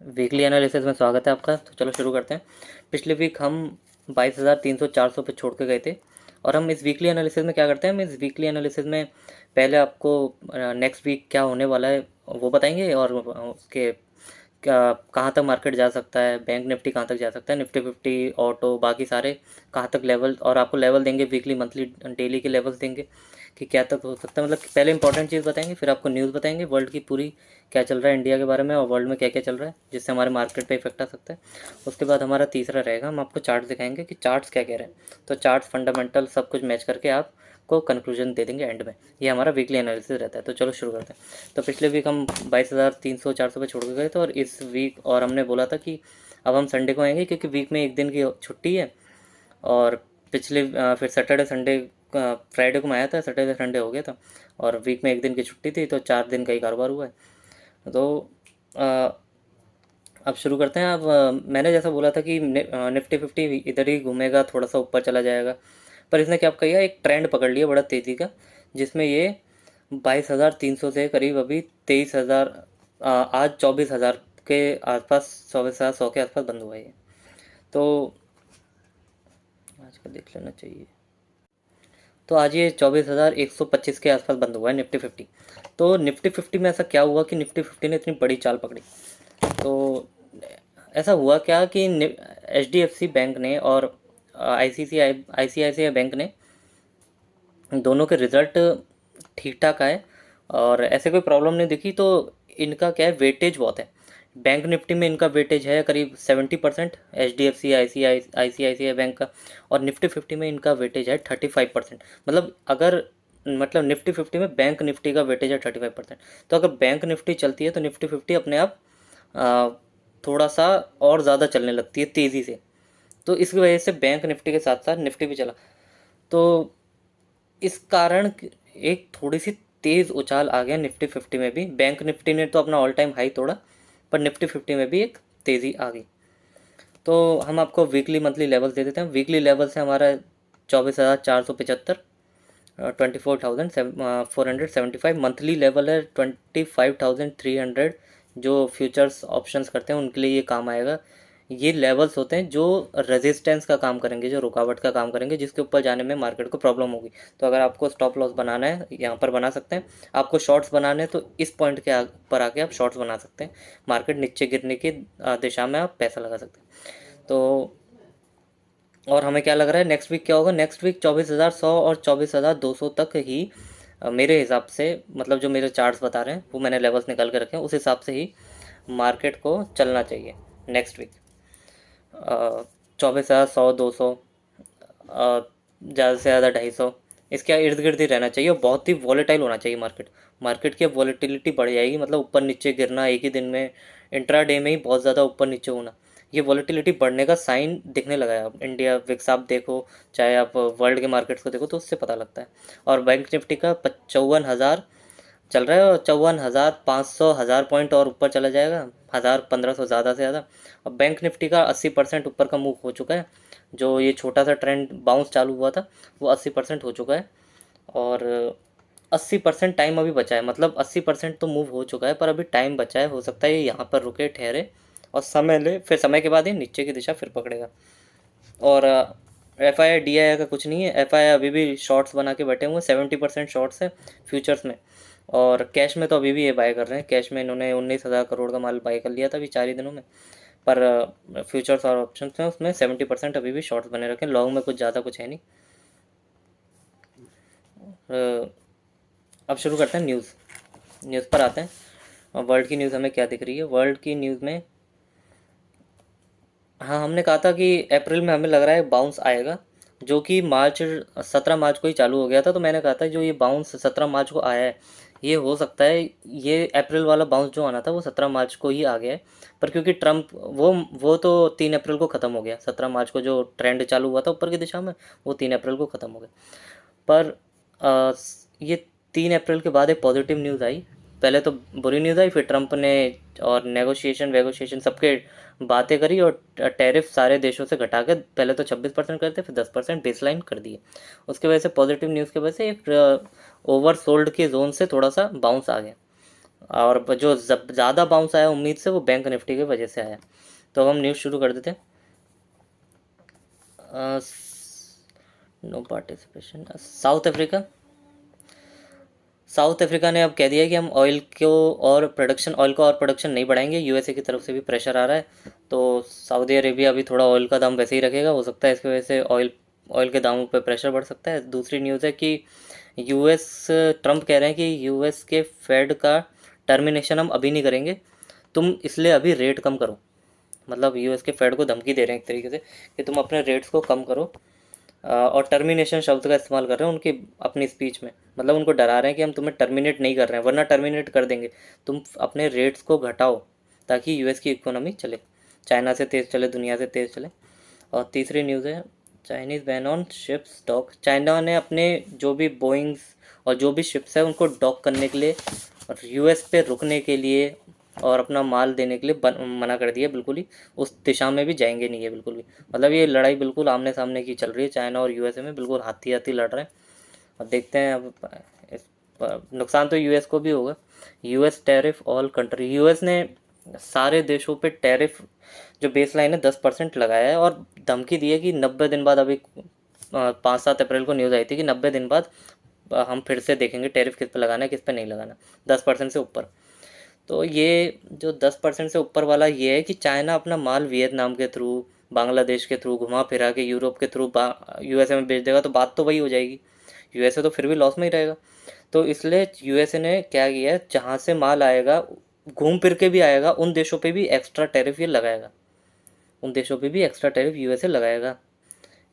Weekly analysis में स्वागत है आपका। तो चलो शुरू करते हैं। पिछले वीक हम 22,300-400 पे छोड़ के गए थे और हम इस वीकली एनालिसिस में क्या करते हैं, हम इस वीकली एनालिसिस में पहले आपको नेक्स्ट वीक क्या होने वाला है वो बताएंगे और उसके क्या कहाँ तक मार्केट जा सकता है, बैंक निफ्टी कहाँ तक जा सकता है, निफ्टी 50 ऑटो बाकी सारे कहाँ तक लेवल, और आपको लेवल देंगे वीकली मंथली डेली के लेवल्स देंगे कि क्या तक हो सकता है। मतलब कि पहले इंपॉर्टेंट चीज़ बताएंगे, फिर आपको न्यूज़ बताएंगे वर्ल्ड की पूरी क्या चल रहा है इंडिया के बारे में और वर्ल्ड में क्या क्या चल रहा है जिससे हमारे मार्केट पे इफेक्ट आ सकता है। उसके बाद हमारा तीसरा रहेगा, हम आपको चार्ट दिखाएंगे कि चार्ट्स क्या कह रहे हैं। तो चार्ट्स फंडामेंटल सब कुछ मैच करके आपको कंक्लूजन दे देंगे एंड में। ये हमारा वीकली एनालिसिस रहता है। तो चलो शुरू करते हैं। तो पिछले वीक हम 22,300-400 पे छोड़ के गए थे और इस वीक और हमने बोला था कि अब हम संडे को आएंगे क्योंकि वीक में एक दिन की छुट्टी है। और पिछले फिर सैटरडे संडे फ्राइडे को मैं आया था, सैटरडे संडे हो गया था और वीक में एक दिन की छुट्टी थी, तो 4 दिन का ही कारोबार हुआ है। तो अ, अब शुरू करते हैं। अब मैंने जैसा बोला था कि निफ्टी 50 इधर ही घूमेगा, थोड़ा सा ऊपर चला जाएगा, पर इसने क्या किया, एक ट्रेंड पकड़ लिया बड़ा तेज़ी का, जिसमें ये 22,300 से करीब अभी 23,000, आज 24,000 के आसपास, 24,100 के आसपास बंद हुआ है ये। तो आज का देख लेना चाहिए। तो आज ये 24,125 के आसपास बंद हुआ है निफ्टी 50। तो निफ्टी 50 में ऐसा क्या हुआ कि निफ्टी 50 ने इतनी बड़ी चाल पकड़ी। तो ऐसा हुआ क्या कि HDFC बैंक ने और ICICI बैंक ने दोनों के रिज़ल्ट ठीक ठाक आए और ऐसे कोई प्रॉब्लम नहीं दिखी। तो इनका क्या है, वेटेज बहुत है। बैंक निफ्टी में इनका वेटेज है करीब 70%, HDFC ICICI बैंक का, और निफ्टी 50 में इनका वेटेज है 35%। मतलब निफ्टी 50 में बैंक निफ्टी का वेटेज है 35%। तो अगर बैंक निफ्टी चलती है तो निफ्टी 50 अपने आप आ, थोड़ा सा और ज़्यादा चलने लगती है तेज़ी से। तो इसकी वजह से बैंक निफ्टी के साथ साथ निफ्टी भी चला। तो इस कारण एक थोड़ी सी तेज़ उछाल आ गया निफ्टी 50 में भी। बैंक निफ्टी ने तो अपना ऑल टाइम हाई तोड़ा, पर निफ्टी 50 में भी एक तेज़ी आ गई। तो हम आपको वीकली मंथली लेवल दे देते हैं। वीकली लेवल से हमारा 24,475, 24,475। मंथली लेवल है 25,300। जो फ्यूचर्स ऑप्शंस करते हैं उनके लिए ये काम आएगा। ये लेवल्स होते हैं जो रेजिस्टेंस का काम करेंगे, जो रुकावट का काम करेंगे, जिसके ऊपर जाने में मार्केट को प्रॉब्लम होगी। तो अगर आपको स्टॉप लॉस बनाना है यहाँ पर बना सकते हैं, आपको शॉर्ट्स बनाने हैं तो इस पॉइंट के पर आके आप शॉर्ट्स बना सकते हैं। मार्केट नीचे गिरने की दिशा में आप पैसा लगा सकते हैं। तो और हमें क्या लग रहा है नेक्स्ट वीक क्या होगा, नेक्स्ट वीक 24,100 और 24,200 तक ही मेरे हिसाब से, मतलब जो मेरे चार्ट्स बता रहे हैं वो मैंने लेवल्स निकाल के रखे हैं, उस हिसाब से ही मार्केट को चलना चाहिए नेक्स्ट वीक। 24,100, 200, ज़्यादा से ज़्यादा 250, इसके इर्द गिर्द ही रहना चाहिए और बहुत ही वॉलेटाइल होना चाहिए मार्केट। मार्केट की वॉलेटिलिटी बढ़ जाएगी, मतलब ऊपर नीचे गिरना एक ही दिन में, इंट्रा डे में ही बहुत ज़्यादा ऊपर नीचे होना, ये वॉलेटिलिटी बढ़ने का साइन दिखने लगा है। अब इंडिया विक्स आप देखो, चाहे आप वर्ल्ड के मार्केट्स को देखो, तो उससे पता लगता है। और बैंक निफ्टी का 54,000 चल रहा है और 54,500, 1000 पॉइंट और ऊपर चला जाएगा, 1000-1500 ज़्यादा से ज़्यादा। और बैंक निफ्टी का 80% ऊपर का मूव हो चुका है। जो ये छोटा सा ट्रेंड बाउंस चालू हुआ था वो 80% हो चुका है। और 80% टाइम अभी बचा है, मतलब 80% तो मूव हो चुका है पर अभी टाइम बचा है। हो सकता है ये यहाँ पर रुके ठहरे और समय ले, फिर समय के बाद ये नीचे की दिशा फिर पकड़ेगा। और FII DII का कुछ नहीं है। FII अभी भी शॉर्ट्स बना के बैठे हुए हैं, 70% शॉर्ट्स है फ्यूचर्स में। और कैश में तो अभी भी ये बाय कर रहे हैं। कैश में इन्होंने 19,000 करोड़ का माल बाय कर लिया था अभी 4 ही दिनों में। पर फ्यूचर्स और ऑप्शन में उसमें 70% अभी भी शॉर्ट्स बने रखे हैं। लॉन्ग में कुछ ज़्यादा कुछ है नहीं। अब शुरू करते हैं न्यूज़। न्यूज़ पर आते हैं। वर्ल्ड की न्यूज़ हमें क्या दिख रही है वर्ल्ड की न्यूज़ में। हाँ, हमने कहा था कि अप्रैल में हमें लग रहा है बाउंस आएगा, जो कि 17 मार्च को ही चालू हो गया था। तो मैंने कहा था जो ये बाउंस 17 मार्च को आया है, ये हो सकता है ये अप्रैल वाला बाउंस जो आना था वो 17 मार्च को ही आ गया है। पर क्योंकि ट्रम्प वो तो 3 अप्रैल को ख़त्म हो गया। 17 मार्च को जो ट्रेंड चालू हुआ था ऊपर की दिशा में, वो 3 अप्रैल को ख़त्म हो गया। पर ये 3 अप्रैल के बाद एक पॉजिटिव न्यूज़ आई। पहले तो बुरी न्यूज़ आई, फिर ट्रम्प ने और नेगोशिएशन वेगोशिएशन सबके बातें करी और टैरिफ सारे देशों से घटा के पहले तो 26% करते, फिर 10% बेसलाइन कर दिए। उसकी वजह से पॉजिटिव न्यूज़ की वजह से एक ओवर सोल्ड के जोन से थोड़ा सा बाउंस आ गया। और जो ज़्यादा बाउंस आया उम्मीद से वो बैंक निफ्टी की वजह से आया। तो अब हम न्यूज़ शुरू कर देते हैं। No participation. साउथ अफ्रीका ने अब कह दिया कि हम ऑयल का और प्रोडक्शन नहीं बढ़ाएंगे। यूएसए की तरफ से भी प्रेशर आ रहा है। तो सऊदी अरेबिया अभी थोड़ा ऑयल का दाम वैसे ही रखेगा, हो सकता है इसकी वजह से ऑयल ऑयल के दामों पर प्रेशर बढ़ सकता है। दूसरी न्यूज़ है कि यूएस ट्रम्प कह रहे हैं कि यूएस के फेड का टर्मिनेशन हम अभी नहीं करेंगे, तुम इसलिए अभी रेट कम करो। मतलब यूएस के फेड को धमकी दे रहे हैं एक तरीके से कि तुम अपने रेट्स को कम करो। और टर्मिनेशन शब्द का इस्तेमाल कर रहे हैं उनकी अपनी स्पीच में। मतलब उनको डरा रहे हैं कि हम तुम्हें टर्मिनेट नहीं कर रहे हैं, वरना टर्मिनेट कर देंगे। तुम अपने रेट्स को घटाओ ताकि यूएस की इकोनॉमी चले, चाइना से तेज़ चले, दुनिया से तेज़ चले। और तीसरी न्यूज़ है Chinese ban on ships dock. China ने अपने जो भी बोइंग्स और जो भी शिप्स है उनको डॉक करने के लिए और यूएस पे रुकने के लिए और अपना माल देने के लिए मना कर दिया। बिल्कुल ही उस दिशा में भी जाएंगे नहीं है बिल्कुल भी। मतलब ये लड़ाई बिल्कुल आमने सामने की चल रही है, चाइना और यूएसए में बिल्कुल हाथी हाथी लड़ रहे हैं। और देखते हैं अब इस नुकसान तो यूएस को भी होगा। US tariff all country. US ने सारे देशों पे टैरिफ जो बेस लाइन है 10% लगाया है और धमकी दी है कि 90 दिन बाद, अभी 5-7 अप्रैल को न्यूज़ आई थी कि 90 दिन बाद हम फिर से देखेंगे टैरिफ किस पे लगाना है किस पे नहीं लगाना, 10% से ऊपर। तो ये जो 10% से ऊपर वाला ये है कि चाइना अपना माल वियतनाम के थ्रू, बांग्लादेश के थ्रू घुमा फिरा के यूरोप के थ्रू यूएसए में बेच देगा, तो बात तो वही हो जाएगी। यूएसए तो फिर भी लॉस में ही रहेगा। तो इसलिए यूएसए ने क्या किया है, जहाँ से माल आएगा घूम फिर के भी आएगा, उन देशों पे भी एक्स्ट्रा टैरिफ ये लगाएगा, उन देशों पे भी एक्स्ट्रा टैरिफ यूएसए लगाएगा।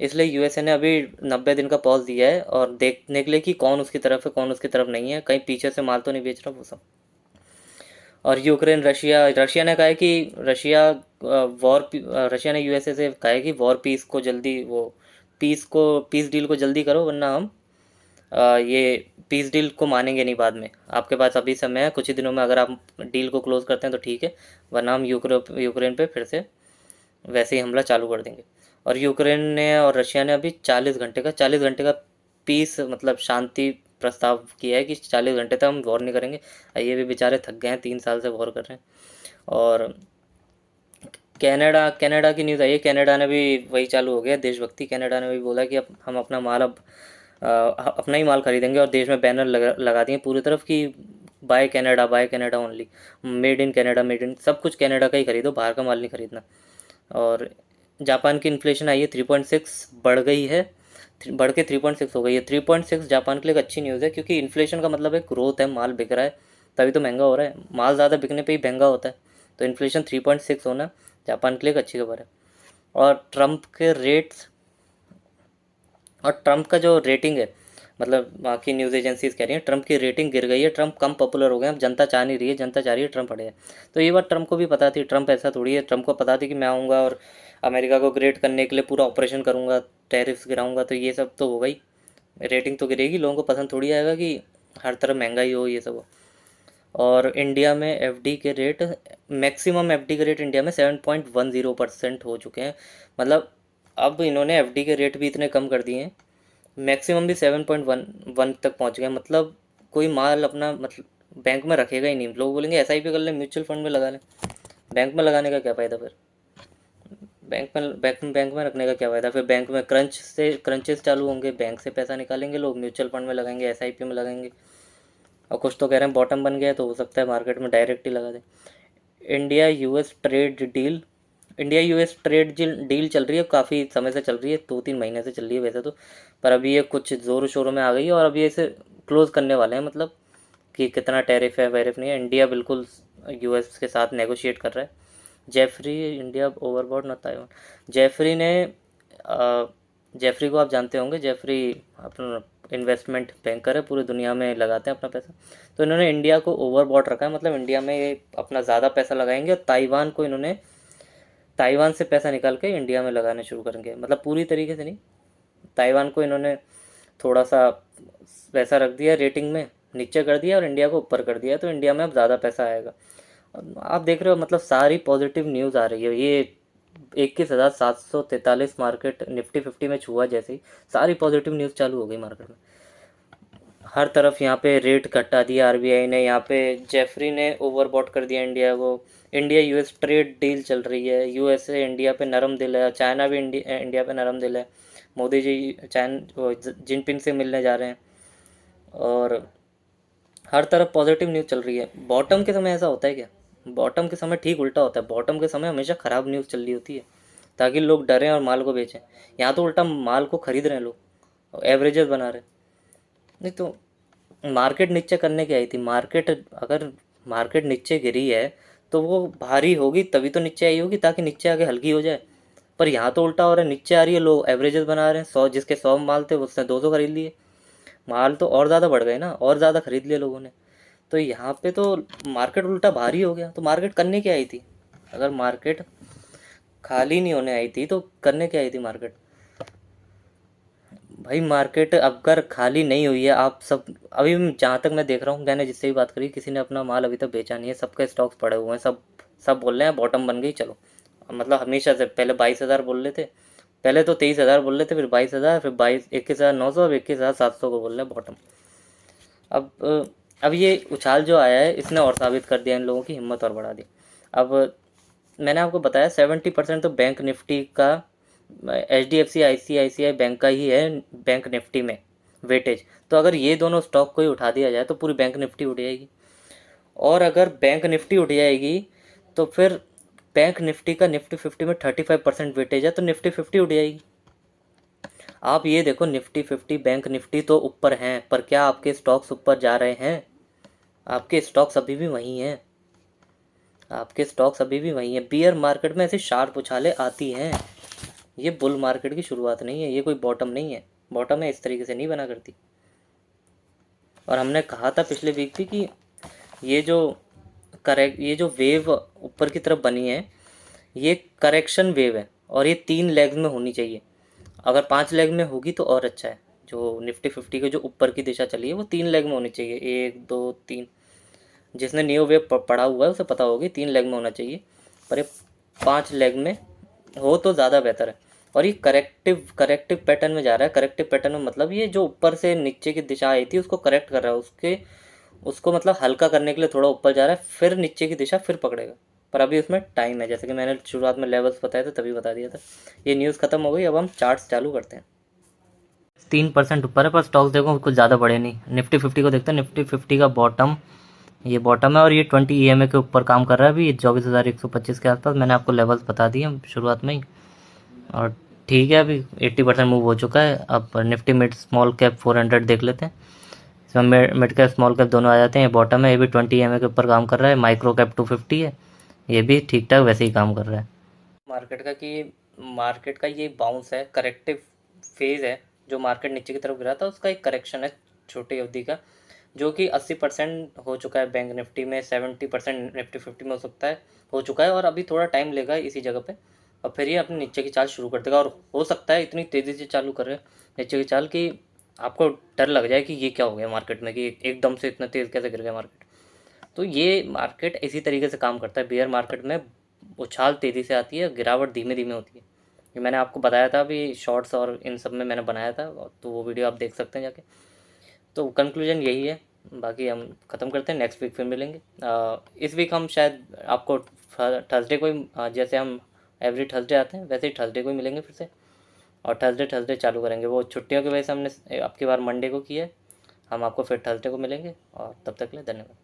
इसलिए यूएसए ने अभी 90 दिन का पॉज दिया है और देखने के लिए कि कौन उसकी तरफ है कौन उसकी तरफ नहीं है, कहीं पीछे से माल तो नहीं बेच रहा वो सब। और यूक्रेन रशिया रशिया ने कहा है कि रशिया ने यूएसए से कहा है कि वॉर पीस को जल्दी वो पीस डील को जल्दी करो, वरना हम ये पीस डील को मानेंगे नहीं बाद में। आपके पास अभी समय है, कुछ ही दिनों में अगर आप डील को क्लोज करते हैं तो ठीक है, वरना हम यूक्रेन पे फिर से वैसे ही हमला चालू कर देंगे। और यूक्रेन ने और रशिया ने अभी 40 घंटे का पीस मतलब शांति प्रस्ताव किया है कि 40 घंटे तक हम वॉर नहीं करेंगे। ये भी बेचारे थक गए हैं, 3 साल से वॉर कर रहे हैं। और कनाडा कनाडा की न्यूज़ आई है, कनाडा ने भी वही चालू हो गया देशभक्ति। कनाडा ने भी बोला कि अब हम अपना माल अब अपना ही माल खरीदेंगे और देश में बैनर लगा दिए पूरी तरफ कि buy Canada only, made in Canada, made in सब कुछ कनाडा का ही खरीदो, बाहर का माल नहीं खरीदना। और जापान की इन्फ्लेशन आई है 3.6 बढ़ गई है, बढ़ के 3.6 हो गई है। 3.6 जापान के लिए एक अच्छी न्यूज़ है, क्योंकि इन्फ्लेशन का मतलब है ग्रोथ है, माल बिक रहा है तभी तो महंगा हो रहा है, माल ज़्यादा बिकने पे ही महंगा होता है। तो इन्फ्लेशन 3.6 होना जापान के लिए एक अच्छी खबर है। और ट्रम्प का जो रेटिंग है, मतलब बाकी न्यूज़ एजेंसीज कह रही हैं ट्रम्प की रेटिंग गिर गई है, ट्रम्प कम पॉपुलर हो गए, अब जनता चाह नहीं रही है, जनता चाह रही है ट्रम्प हट जाए। तो ये बात ट्रम्प को भी पता थी, ट्रम्प ऐसा थोड़ी है, ट्रम्प को पता थी कि मैं आऊँगा और अमेरिका को ग्रेट करने के लिए पूरा ऑपरेशन करूँगा, टैरिफ्स गिराऊँगा, तो ये सब तो होगा ही, रेटिंग तो गिरेगी, लोगों को पसंद थोड़ी आएगा कि हर तरफ महंगाई हो ये सब हो। और इंडिया में एफडी के रेट, मैक्सिमम एफडी के रेट इंडिया में 7.10% हो चुके हैं। मतलब अब इन्होंने एफडी के रेट भी इतने कम कर दिए हैं, मैक्सिमम भी 7.11 तक पहुंच गया। मतलब कोई माल अपना मतलब बैंक में रखेगा ही नहीं, लोग बोलेंगे एसआईपी कर लें, म्यूचुअल फंड में लगा लें। बैंक में लगाने का क्या फ़ायदा फिर, बैंक में रखने का क्या फ़ायदा फिर। बैंक में क्रंचेस चालू होंगे, बैंक से पैसा निकालेंगे लोग, म्यूचुअल फंड में लगाएंगे, एसआईपी में लगाएंगे। और कुछ तो कह रहे हैं बॉटम बन गया है, तो हो सकता है मार्केट में डायरेक्ट ही लगा दें। India US trade deal India US trade deal चल रही है, काफ़ी समय से चल रही है, 2-3 महीने से चल रही है वैसे तो, पर अभी ये कुछ ज़ोरों शोरों में आ गई है और अभी इसे क्लोज़ करने वाले हैं। मतलब कि कितना टैरिफ है वैरिफ नहीं है, इंडिया बिल्कुल यूएस के साथ नेगोशिएट कर रहा है। जेफरी इंडिया ओवरबॉट ना ताइवान। जेफरी ने जेफरी को आप जानते होंगे, जेफरी अपना इन्वेस्टमेंट बैंकर है, पूरी दुनिया में लगाते हैं अपना पैसा। तो इन्होंने इंडिया को ओवरबॉट रखा है, मतलब इंडिया में ये अपना ज़्यादा पैसा लगाएंगे और ताइवान से पैसा निकाल के इंडिया में लगाने शुरू करेंगे। मतलब पूरी तरीके से नहीं, ताइवान को इन्होंने थोड़ा सा पैसा रख दिया रेटिंग में, नीचे कर दिया और इंडिया को ऊपर कर दिया, तो इंडिया में अब ज़्यादा पैसा आएगा। आप देख रहे हो, मतलब सारी पॉजिटिव न्यूज़ आ रही है। ये 21,743 मार्केट निफ्टी 50 में छुआ जैसे ही सारी पॉजिटिव न्यूज़ चालू हो गई मार्केट में। हर तरफ यहाँ पे रेट घटा दिया आरबीआई ने, यहाँ पे जेफरी ने ओवरबॉट कर दिया इंडिया को। इंडिया यूएस ट्रेड डील चल रही है, यूएसए इंडिया पे नरम दिल है, चाइना भी इंडिया पे नरम दिल है। मोदी जी जिनपिंग से मिलने जा रहे हैं और हर तरफ पॉजिटिव न्यूज़ चल रही है। बॉटम के समय ऐसा होता है क्या? बॉटम के समय ठीक उल्टा होता है, बॉटम के समय हमेशा ख़राब न्यूज़ चल रही होती है ताकि लोग डरें और माल को बेचें। यहाँ तो उल्टा माल को खरीद रहे हैं लोग, एवरेजेस बना रहे हैं। नहीं तो मार्केट नीचे करने की आई थी। अगर मार्केट नीचे गिरी है तो वो भारी होगी तभी तो नीचे आई होगी, ताकि नीचे आके हल्की हो जाए। पर यहाँ तो उल्टा हो रहा है, नीचे आ रही है, लोग एवरेजेस बना रहे हैं। 100 जिसके 100 माल थे उसने 200 खरीद लिए। माल तो और ज़्यादा बढ़ गए ना, और ज़्यादा खरीद लिए लोगों ने। तो यहाँ पे तो मार्केट उल्टा भारी हो गया। तो मार्केट करने क्या आई थी? अगर मार्केट खाली नहीं होने आई थी तो करने क्या आई थी मार्केट? भाई मार्केट अगर खाली नहीं हुई है, आप सब अभी जहाँ तक मैं देख रहा हूँ, मैंने जिससे भी बात करी, किसी ने अपना माल अभी तक बेचा नहीं है। सबके स्टॉक्स पड़े हुए हैं, सब बोल रहे हैं बॉटम बन गई चलो। मतलब हमेशा से पहले 22,000 बोल रहे थे, पहले तो 23,000 बोल रहे थे, फिर 22,000, फिर 21,900, अब 21,700 को बोल रहे हैं बॉटम। अब ये उछाल जो आया है इसने और साबित कर दिया, इन लोगों की हिम्मत और बढ़ा दी। अब मैंने आपको बताया 70% तो बैंक निफ्टी का HDFC ICICI बैंक का ही है, बैंक निफ्टी में वेटेज। तो अगर ये दोनों स्टॉक को ही उठा दिया जाए तो पूरी बैंक निफ्टी उठ जाएगी। और अगर बैंक निफ्टी उठ जाएगी तो फिर बैंक निफ्टी का निफ्टी 50 में 35% वेटेज है, तो निफ्टी 50 उठ जाएगी। आप ये देखो, निफ्टी 50 बैंक निफ्टी तो ऊपर हैं, पर क्या आपके स्टॉक्स ऊपर जा रहे हैं? आपके स्टॉक्स अभी भी वहीं हैं, आपके स्टॉक्स अभी भी वहीं हैं। बियर मार्केट में ऐसी शार्प उछालें आती हैं। ये बुल मार्केट की शुरुआत नहीं है, ये कोई बॉटम नहीं है। बॉटम है इस तरीके से नहीं बना करती। और हमने कहा था पिछले वीक भी कि ये जो वेव ऊपर की तरफ बनी है, ये करेक्शन वेव है और ये 3 लेग्स में होनी चाहिए। अगर 5 लेग में होगी तो और अच्छा है। जो निफ्टी 50 के जो ऊपर की दिशा चली है वो 3 लेग में होनी चाहिए, 1 2 3। जिसने न्यू वेव पढ़ा हुआ है उसे पता होगी 3 लेग में होना चाहिए, पर ये 5 लेग में हो तो ज़्यादा बेहतर है। और ये करेक्टिव पैटर्न में जा रहा है। करेक्टिव पैटर्न में मतलब ये जो ऊपर से नीचे की दिशा आई थी उसको करेक्ट कर रहा है, उसको मतलब हल्का करने के लिए थोड़ा ऊपर जा रहा है, फिर नीचे की दिशा फिर पकड़ेगा। पर अभी उसमें टाइम है, जैसे कि मैंने शुरुआत में लेवल्स बताए थे तभी बता दिया था। ये न्यूज़ खत्म हो गई, अब हम चार्ट्स चालू करते हैं। 3% ऊपर है, पर स्टॉक्स देखो कुछ ज़्यादा बढ़े नहीं। निफ्टी 50 को देखते हैं, निफ्टी 50 का बॉटम, ये बॉटम है और ये 20 EMA के ऊपर काम कर रहा है अभी 24,125 के आसपास। मैंने आपको लेवल्स बता दिए शुरुआत में ही। और ठीक है, अभी 80% मूव हो चुका है। अब निफ्टी मिड स्मॉल कैप 400 देख लेते हैं। इसमें मिड कैप स्मॉल कैप दोनों आ जाते हैं। ये बॉटम है, ये भी 20 EMA के ऊपर काम कर रहा है। माइक्रो कैप 250 है, ये भी ठीक ठाक वैसे ही काम कर रहा है। मार्केट का ये बाउंस है, करेक्टिव फेज़ है। जो मार्केट नीचे की तरफ गिरा था उसका एक करेक्शन है छोटी अवधि का, जो कि 80% हो चुका है बैंक निफ्टी में, 70% निफ्टी 50 में हो चुका है। और अभी थोड़ा टाइम लेगा इसी जगह पे, और फिर ये अपने नीचे की चाल शुरू कर देगा। और हो सकता है इतनी तेज़ी से चालू करे नीचे की चाल कि आपको डर लग जाए कि ये क्या हो गया मार्केट में, कि एकदम से इतना तेज़ कैसे गिर गया मार्केट। तो ये मार्केट इसी तरीके से काम करता है। बियर मार्केट में उछाल तेज़ी से आती है, गिरावट धीमे धीमे होती है। ये मैंने आपको बताया था अभी शॉर्ट्स और इन सब में मैंने बनाया था, तो वो वीडियो आप देख सकते हैं जाके। तो कंक्लूजन यही है। बाकी हम ख़त्म करते हैं, नेक्स्ट वीक फिर मिलेंगे। इस वीक हम शायद आपको थर्सडे को ही, जैसे हम एवरी थर्सडे आते हैं वैसे ही थर्सडे को ही मिलेंगे फिर से। और थर्सडे चालू करेंगे। वो छुट्टियों की वजह से हमने आपकी बार मंडे को किया है। हम आपको फिर थर्सडे को मिलेंगे, और तब तक के लिए धन्यवाद।